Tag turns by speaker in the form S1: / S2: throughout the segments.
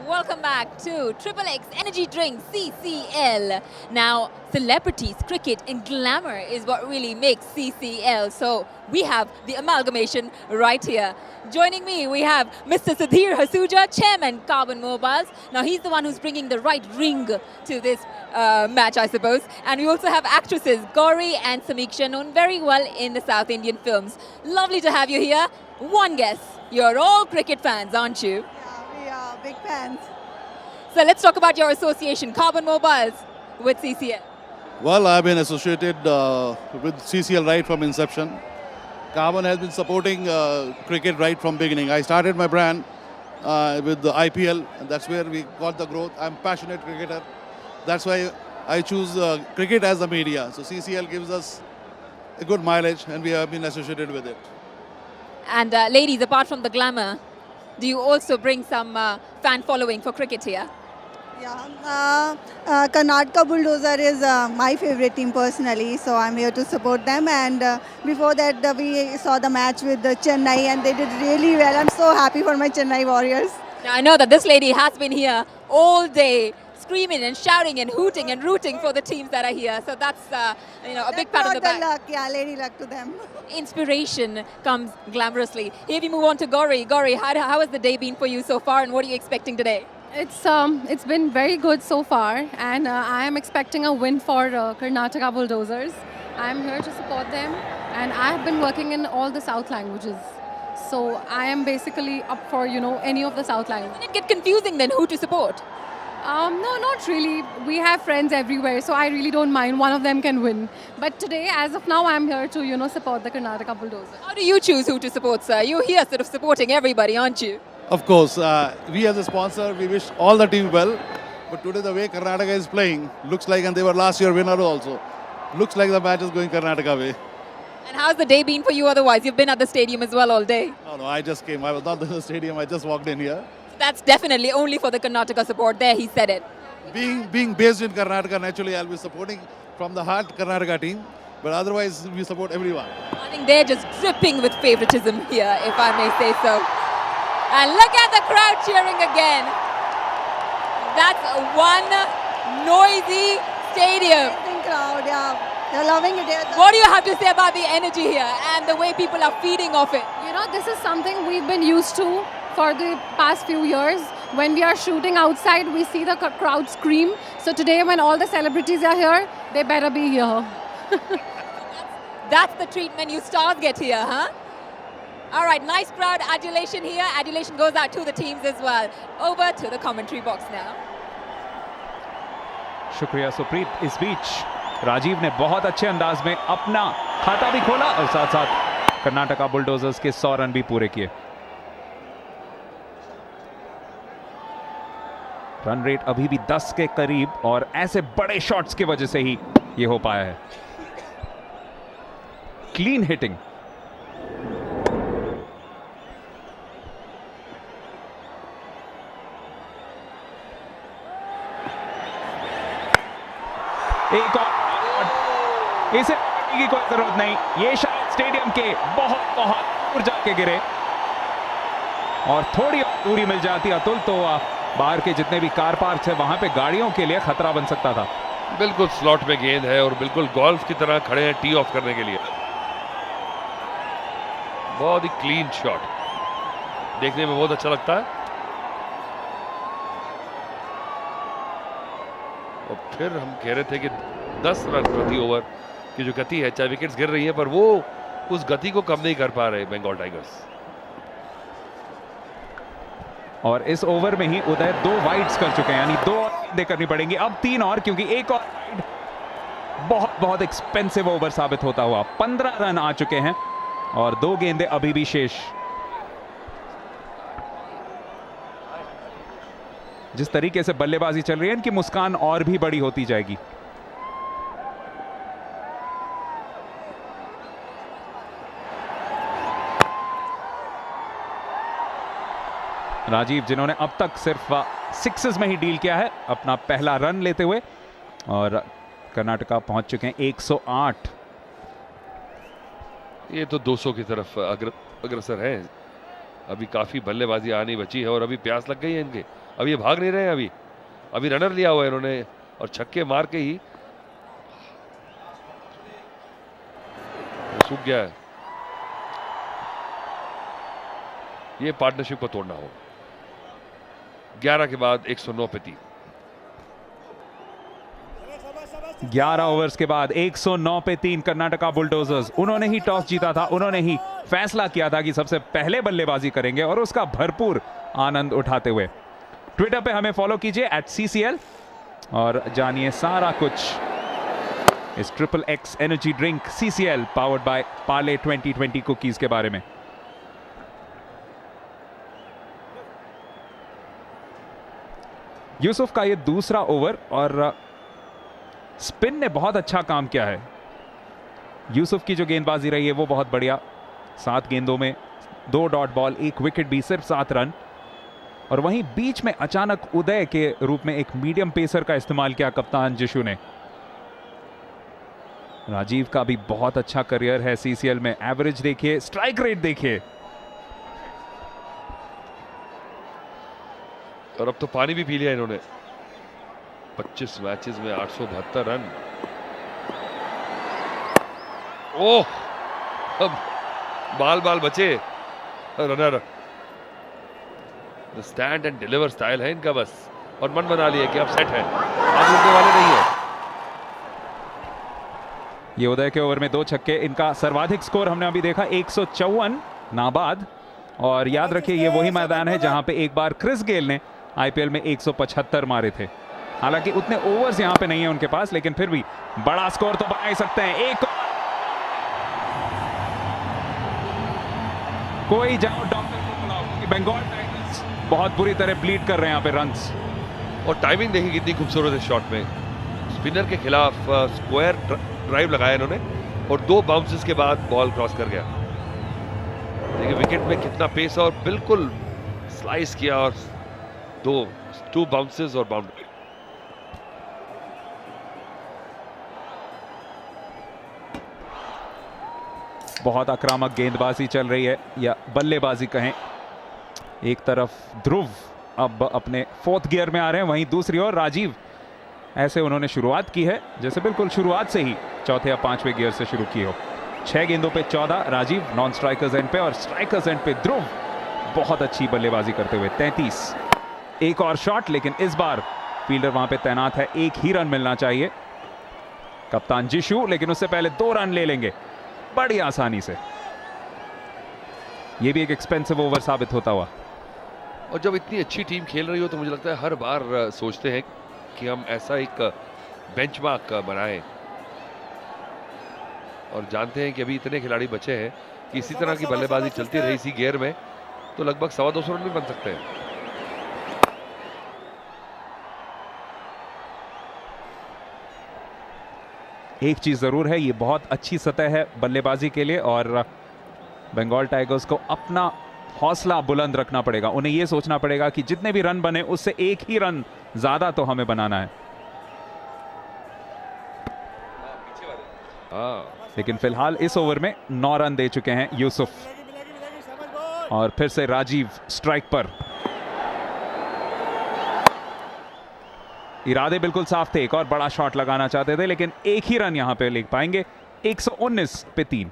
S1: welcome back to Triple X Energy Drink CCL. Now, celebrities, cricket and glamour is what really makes CCL. So we have the amalgamation right here. Joining me, we have Mr. Sudhir Hasuja, Chairman Carbon Mobiles. Now, he's the one who's bringing the right ring to this match, I suppose. And we also have actresses Gauri and Samiksha, known very well in the South Indian films. Lovely to have you here. One guess, you're all cricket fans, aren't you?
S2: We are big fans.
S1: So let's talk about your association, Carbon Mobiles, with CCL.
S3: Well, I've been associated with CCL right from inception. Carbon has been supporting cricket right from beginning. I started my brand with the IPL, and that's where we got the growth. I'm a passionate cricketer. That's why I choose cricket as the media. So CCL gives us a good mileage, and we have been associated with it.
S1: And ladies, apart from the glamour, do you also bring some fan following for cricket here?
S2: Yeah, Karnataka Bulldozers is my favorite team personally, so I'm here to support them. And before that, we saw the match with Chennai, and they did really well. I'm so happy for my Chennai Warriors.
S1: Now, I know that this lady has been here all day, screaming and shouting and hooting and rooting for the teams that are here. So that's a big pat on the back.
S2: Luck, yeah, lady luck to them.
S1: Inspiration comes glamorously. Here we move on to Gauri. Gauri, how has the day been for you so far, and what are you expecting today?
S4: It's been very good so far, and I am expecting a win for Karnataka Bulldozers. I'm here to support them, and I have been working in all the South languages. So I am basically up for any of the South languages.
S1: Doesn't it get confusing then who to support?
S4: No, not really. We have friends everywhere, so I really don't mind. One of them can win. But today, as of now, I'm here to support the Karnataka Bulldozers.
S1: How do you choose who to support, sir? You're here sort of supporting everybody, aren't you?
S3: Of course, we as a sponsor, we wish all the team well. But today, the way Karnataka is playing, looks like, and they were last year winner also, looks like the match is going Karnataka way.
S1: And how's the day been for you otherwise? You've been at the stadium as well all day.
S3: No, I just came. I was not in the stadium. I just walked in here.
S1: That's definitely only for the Karnataka support. There, he said it.
S3: Being based in Karnataka, naturally, I'll be supporting from the heart Karnataka team. But otherwise, we support everyone.
S1: I think they're just dripping with favoritism here, if I may say so. And look at the crowd cheering again. That's one noisy stadium.
S2: Amazing crowd, yeah. They're loving it.
S1: What do you have to say about the energy here and the way people are feeding off it?
S4: This is something we've been used to for the past few years. When we are shooting outside, we see the crowd scream. So today, when all the celebrities are here, they better be here.
S1: That's the treatment you stars get here, huh? All right, nice crowd, adulation here. Adulation goes out to the teams as well. Over to the commentary box now.
S5: शुक्रिया सुप्रीत. इस बीच राजीव ने बहुत अच्छे अंदाज में अपना खाता भी खोला और साथ साथ कर्नाटका बुलडोजर्स के 100 रन भी पूरे किए. रन रेट अभी भी 10 के करीब और ऐसे बड़े शॉट्स की वजह से ही ये हो पाया है. Clean hitting. एक और इसे की कोई जरूरत नहीं. ये शायद स्टेडियम के बहुत दूर जाके गिरे और थोड़ी और दूरी मिल जाती अतुल तो बाहर के जितने भी कार पार्क है वहां पे गाड़ियों के लिए खतरा बन सकता था.
S6: बिल्कुल स्लॉट में गेंद है और बिल्कुल गोल्फ की तरह खड़े हैं टी ऑफ करने के लिए. बहुत ही क्लीन शॉट, देखने में बहुत अच्छा लगता है. और फिर हम कह रहे थे कि 10 रन प्रति ओवर की जो गति है, चाहे विकेट्स गिर रही हैं पर वो उस गति को कम नहीं कर पा रहे बंगाल टाइगर्स.
S5: और इस ओवर में ही उदय 2 वाइड्स कर चुके हैं, यानी 2 और करनी पड़ेंगी. अब 3 और, क्योंकि एक और बहुत एक्सपेंसिव ओवर साबित होता हुआ. 15 रन आ चुके हैं और 2 गेंदें अभी भी शेष. जिस तरीके से बल्लेबाजी चल रही है, इनकी मुस्कान और भी बड़ी होती जाएगी. राजीव, जिन्होंने अब तक सिर्फ 6s में ही डील किया है, अपना पहला रन लेते हुए, और कर्नाटका पहुंच चुके हैं 108.
S6: ये तो 200 की तरफ अग्रसर है. अभी काफी बल्लेबाजी आनी बची है और अभी प्यास लग गई है इनके। अभी ये भाग नहीं रहे हैं, अभी रनर लिया हुआ है इन्होंने और छक्के मार के ही सूख गया है। ये पार्टनरशिप को तोड़ना होगा। 11 के बाद 109 पे 3।
S5: 11 ओवर्स के बाद 109 पे 3 कर्नाटका बुलडोजर्स। उन्होंने ही टॉस जीता था, उन्होंने ही फैसला किया था कि सबसे पहले बल्लेबाजी करेंगे और उसका भरपूर आनंद उठाते हुए। ट्विटर पे हमें फॉलो कीजिए @CCL और जानिए सारा कुछ इस XXX energy drink CCL powered by Parle 2020 cookies के बारे में। यूसुफ का ये दूसरा ओवर और स्पिन ने बहुत अच्छा काम किया है। यूसुफ की जो गेंदबाजी रही है वो बहुत बढ़िया। 7 गेंदों में 2 डॉट बॉल, 1 विकेट भी, सिर्फ 7 रन। और वहीं बीच में अचानक उदय के रूप में एक मीडियम पेसर का इस्तेमाल किया कप्तान जिशु ने। राजीव का भी बहुत अच्छा करियर है CCL में। एवरेज देखिए, स्ट्राइक रेट देखिए।
S6: और अब तो पानी भी पी लिया इन्होंने। 25 मैचेस में 872 रन। ओह, अब बाल बचे runner. Stand and deliver style है इनका बस, और मन बना लिया कि अब सेट है, अब उठने वाले नहीं है।
S5: ये उदय के ओवर में 2 छक्के। इनका सर्वाधिक स्कोर हमने अभी देखा 154 नाबाद। और याद रखिए ये वही मैदान है जहां पे एक बार क्रिस गेल ने IPL में 175 मारे थे। हालांकि उतने ओवर्स यहां पे नहीं है उनके पास, लेकिन फिर भी बड़ा स्कोर तो बना ही सकते हैं। एक कोई जाओ डॉक्टर को बुलाओ, क्योंकि बंगाल टाइगर्स बहुत बुरी तरह ब्लीड कर रहे हैं यहां पे रन्स।
S6: और टाइमिंग देखिए कितनी खूबसूरत है शॉट में। स्पिनर के खिलाफ स्क्वायर ड्राइव लगाया इन्होंने और 2 बाउंसेस के बाद बॉल क्रॉस कर गया। देखिए विकेट में कितना पेस और बिल्कुल स्लाइस किया और 2 बाउंसेस और बाउंड्री।
S5: बहुत आक्रामक गेंदबाजी चल रही है या बल्लेबाजी कहें। एक तरफ ध्रुव अब अपने 4th गियर में आ रहे हैं, वहीं दूसरी ओर राजीव। ऐसे उन्होंने शुरुआत की है जैसे बिल्कुल शुरुआत से ही 4थे या 5वें गियर से शुरू की हो। 6 गेंदों पे 14 राजीव नॉन स्ट्राइकर्स एंड पे, और स्ट्राइकर्स एंड पे ध्रुव बहुत अच्छी बल्लेबाजी करते हुए 33। एक और शॉट, लेकिन इस बार फील्डर वहां पे तैनात है। 1 ही रन मिलना चाहिए कप्तान जिशु, लेकिन उससे पहले 2 रन ले लेंगे बड़ी आसानी से। यह भी एक एक्सपेंसिव ओवर साबित होता हुआ।
S6: और जब इतनी अच्छी टीम खेल रही हो तो मुझे लगता है हर बार सोचते हैं कि हम ऐसा एक बेंचमार्क बनाएं, और जानते हैं कि अभी इतने खिलाड़ी बचे हैं कि इसी तरह की बल्लेबाजी चलती रही इसी गियर में तो लगभग 225 रन भी बन सकते हैं।
S5: एक चीज जरूर है, ये बहुत अच्छी सतह है बल्लेबाजी के लिए, और बंगाल टाइगर्स को अपना हौसला बुलंद रखना पड़ेगा। उन्हें यह सोचना पड़ेगा कि जितने भी रन बने उससे 1 ही रन ज्यादा तो हमें बनाना है। लेकिन फिलहाल इस ओवर में 9 रन दे चुके हैं यूसुफ, और फिर से राजीव स्ट्राइक पर। इरादे बिल्कुल साफ थे, एक और बड़ा शॉट लगाना चाहते थे, लेकिन 1 ही रन यहां पे ले पाएंगे। 119 पे 3।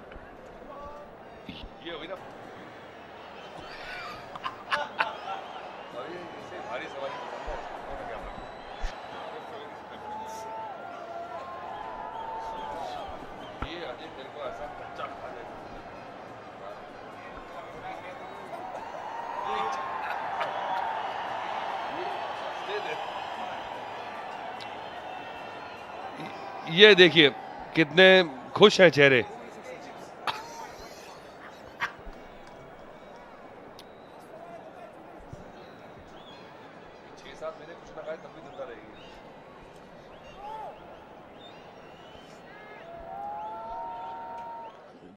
S6: ये देखिए कितने खुश हैं चेहरे।